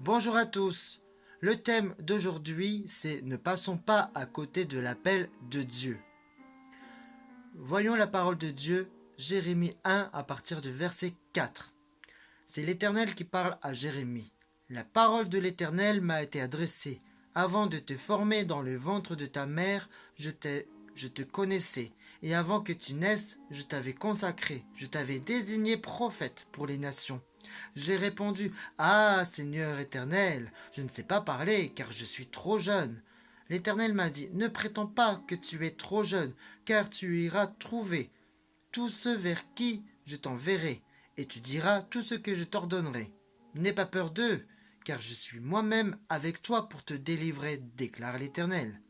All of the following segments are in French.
Bonjour à tous. Le thème d'aujourd'hui, c'est ne passons pas à côté de l'appel de Dieu. Voyons la parole de Dieu, Jérémie 1 à partir du verset 4. C'est l'Éternel qui parle à Jérémie. La parole de l'Éternel m'a été adressée. Avant de te former dans le ventre de ta mère, je te connaissais, et avant que tu naisses, je t'avais consacré, je t'avais désigné prophète pour les nations. J'ai répondu, ah, Seigneur éternel, je ne sais pas parler, car je suis trop jeune. L'Éternel m'a dit, ne prétends pas que tu es trop jeune, car tu iras trouver tous ceux vers qui je t'enverrai, et tu diras tout ce que je t'ordonnerai. N'aie pas peur d'eux, car je suis moi-même avec toi pour te délivrer, déclare l'Éternel.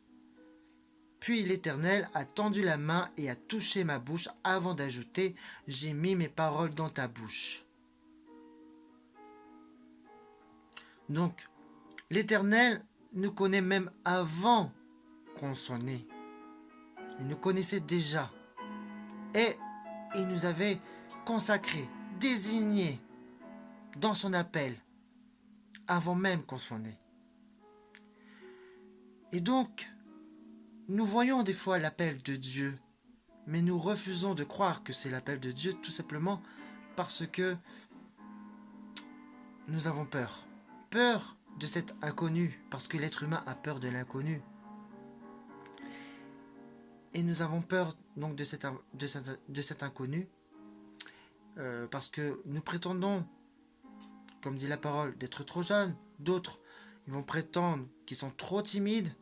Puis l'Éternel a tendu la main et a touché ma bouche avant d'ajouter, j'ai mis mes paroles dans ta bouche. Donc, l'Éternel nous connaît même avant qu'on soit né. Il nous connaissait déjà. Et il nous avait consacrés, désignés dans son appel, avant même qu'on soit né. Et donc, nous voyons des fois l'appel de Dieu, mais nous refusons de croire que c'est l'appel de Dieu tout simplement parce que nous avons peur. Peur de cet inconnu, parce que l'être humain a peur de l'inconnu. Et nous avons peur donc de cet inconnu, parce que nous prétendons, comme dit la parole, d'être trop jeunes. D'autres, ils vont prétendre qu'ils sont trop timides.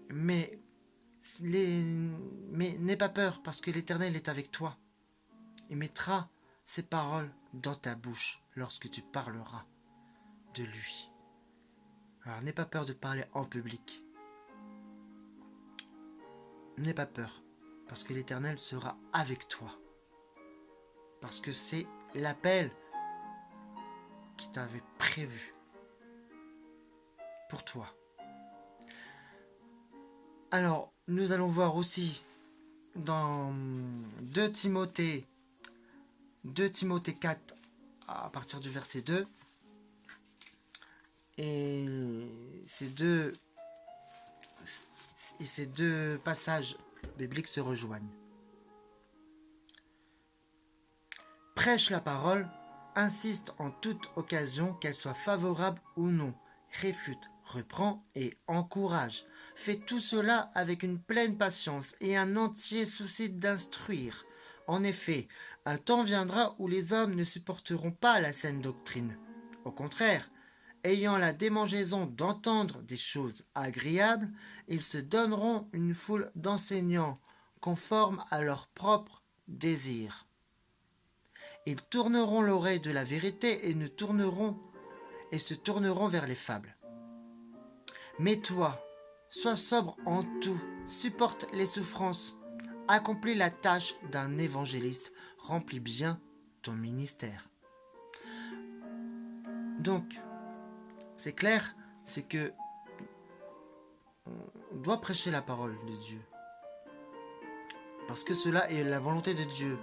Mais n'aie pas peur, parce que l'Éternel est avec toi. Il mettra ses paroles dans ta bouche lorsque tu parleras de lui. Alors n'aie pas peur de parler en public. N'aie pas peur, parce que l'Éternel sera avec toi. Parce que c'est l'appel qui t'avait prévu pour toi. Alors, nous allons voir aussi dans 2 Timothée 4 à partir du verset 2. Et ces deux passages bibliques se rejoignent. Prêche la parole, insiste en toute occasion, qu'elle soit favorable ou non, réfute, reprend et encourage. Fais tout cela avec une pleine patience et un entier souci d'instruire. En effet, un temps viendra où les hommes ne supporteront pas la saine doctrine. Au contraire, ayant la démangeaison d'entendre des choses agréables, ils se donneront une foule d'enseignants conformes à leurs propres désirs. Ils tourneront l'oreille de la vérité et se tourneront vers les fables. Mais toi, sois sobre en tout, supporte les souffrances, accomplis la tâche d'un évangéliste, remplis bien ton ministère. Donc, c'est clair, c'est que on doit prêcher la parole de Dieu. Parce que cela est la volonté de Dieu.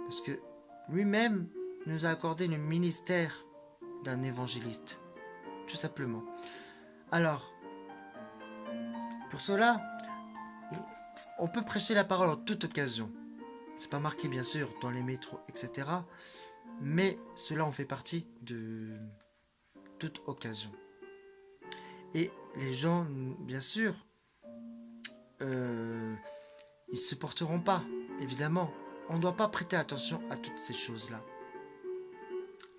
Parce que lui-même nous a accordé le ministère d'un évangéliste. Tout simplement. Alors, pour cela, on peut prêcher la parole en toute occasion. C'est pas marqué bien sûr dans les métros, etc. Mais cela en fait partie de toute occasion. Et les gens, bien sûr, ils se supporteront pas, évidemment. On ne doit pas prêter attention à toutes ces choses-là.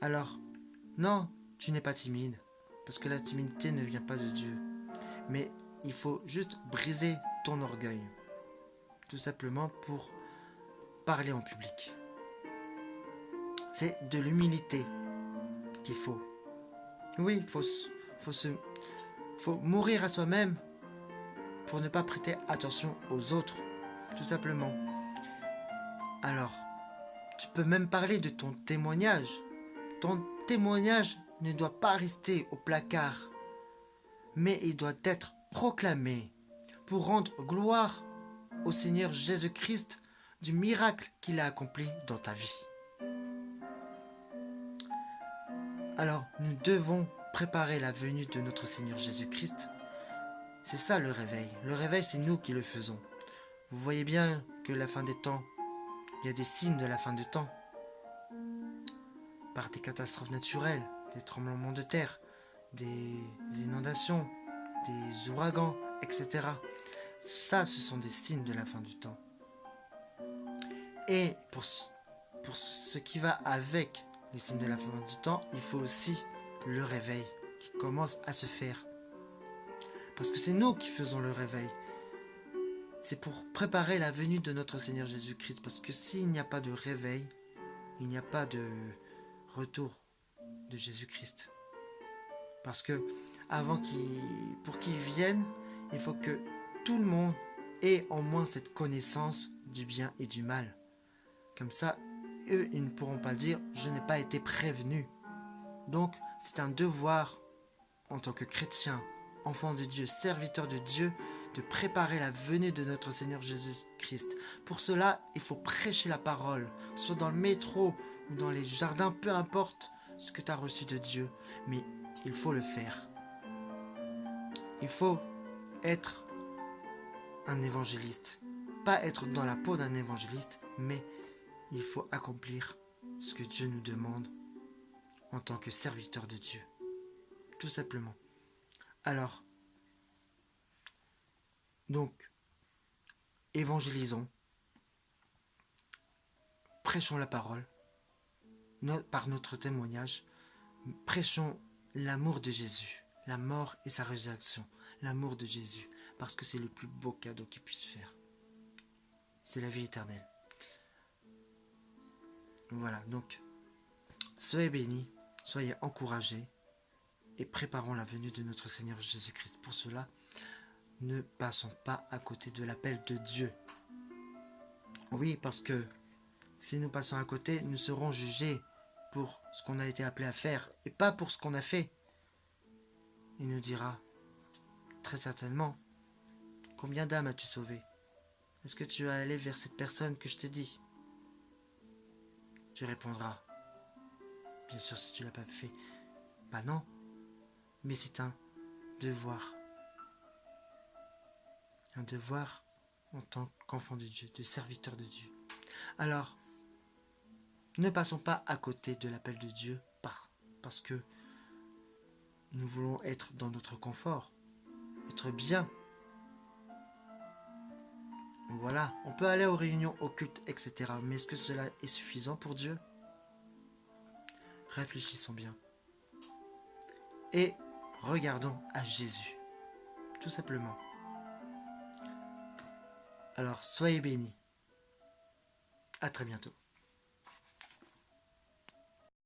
Alors, non, tu n'es pas timide, parce que la timidité ne vient pas de Dieu. Mais il faut juste briser ton orgueil, tout simplement pour parler en public. C'est de l'humilité qu'il faut. Oui, il faut mourir à soi-même pour ne pas prêter attention aux autres, tout simplement. Alors, tu peux même parler de ton témoignage. Ton témoignage ne doit pas rester au placard, mais il doit être proclamé pour rendre gloire au Seigneur Jésus-Christ du miracle qu'il a accompli dans ta vie. Alors, nous devons préparer la venue de notre Seigneur Jésus-Christ. C'est ça le réveil. Le réveil, c'est nous qui le faisons. Vous voyez bien que la fin des temps, il y a des signes de la fin des temps. Par des catastrophes naturelles, des tremblements de terre, des inondations, des ouragans, etc. Ça, ce sont des signes de la fin du temps. Et pour ce qui va avec les signes de la fin du temps, il faut aussi le réveil qui commence à se faire. Parce que c'est nous qui faisons le réveil. C'est pour préparer la venue de notre Seigneur Jésus-Christ. Parce que s'il n'y a pas de réveil, il n'y a pas de retour de Jésus-Christ. Parce que pour qu'il vienne, il faut que tout le monde ait au moins cette connaissance du bien et du mal. Comme ça, eux, ils ne pourront pas dire « je n'ai pas été prévenu ». Donc, c'est un devoir en tant que chrétien, enfant de Dieu, serviteur de Dieu, de préparer la venue de notre Seigneur Jésus-Christ. Pour cela, il faut prêcher la parole, que ce soit dans le métro ou dans les jardins, peu importe ce que tu as reçu de Dieu, mais il faut le faire. Il faut être un évangéliste. Pas être dans la peau d'un évangéliste, mais il faut accomplir ce que Dieu nous demande en tant que serviteur de Dieu. Tout simplement. Alors, donc, évangélisons, prêchons la parole, par notre témoignage, prêchons l'amour de Jésus, la mort et sa résurrection, l'amour de Jésus, parce que c'est le plus beau cadeau qu'il puisse faire. C'est la vie éternelle. Voilà, donc, soyez bénis, soyez encouragés et préparons la venue de notre Seigneur Jésus-Christ. Pour cela, ne passons pas à côté de l'appel de Dieu. Oui, parce que si nous passons à côté, nous serons jugés pour ce qu'on a été appelé à faire et pas pour ce qu'on a fait. Il nous dira très certainement, combien d'âmes as-tu sauvé? Est-ce que tu es allé vers cette personne que je t'ai dit? Tu répondras, bien sûr si tu ne l'as pas fait, bah non, mais c'est un devoir. Un devoir en tant qu'enfant de Dieu, de serviteur de Dieu. Alors, ne passons pas à côté de l'appel de Dieu parce que nous voulons être dans notre confort, être bien. Voilà, on peut aller aux réunions, aux cultes, etc. Mais est-ce que cela est suffisant pour Dieu? Réfléchissons bien. Et regardons à Jésus, tout simplement. Alors, soyez bénis. À très bientôt.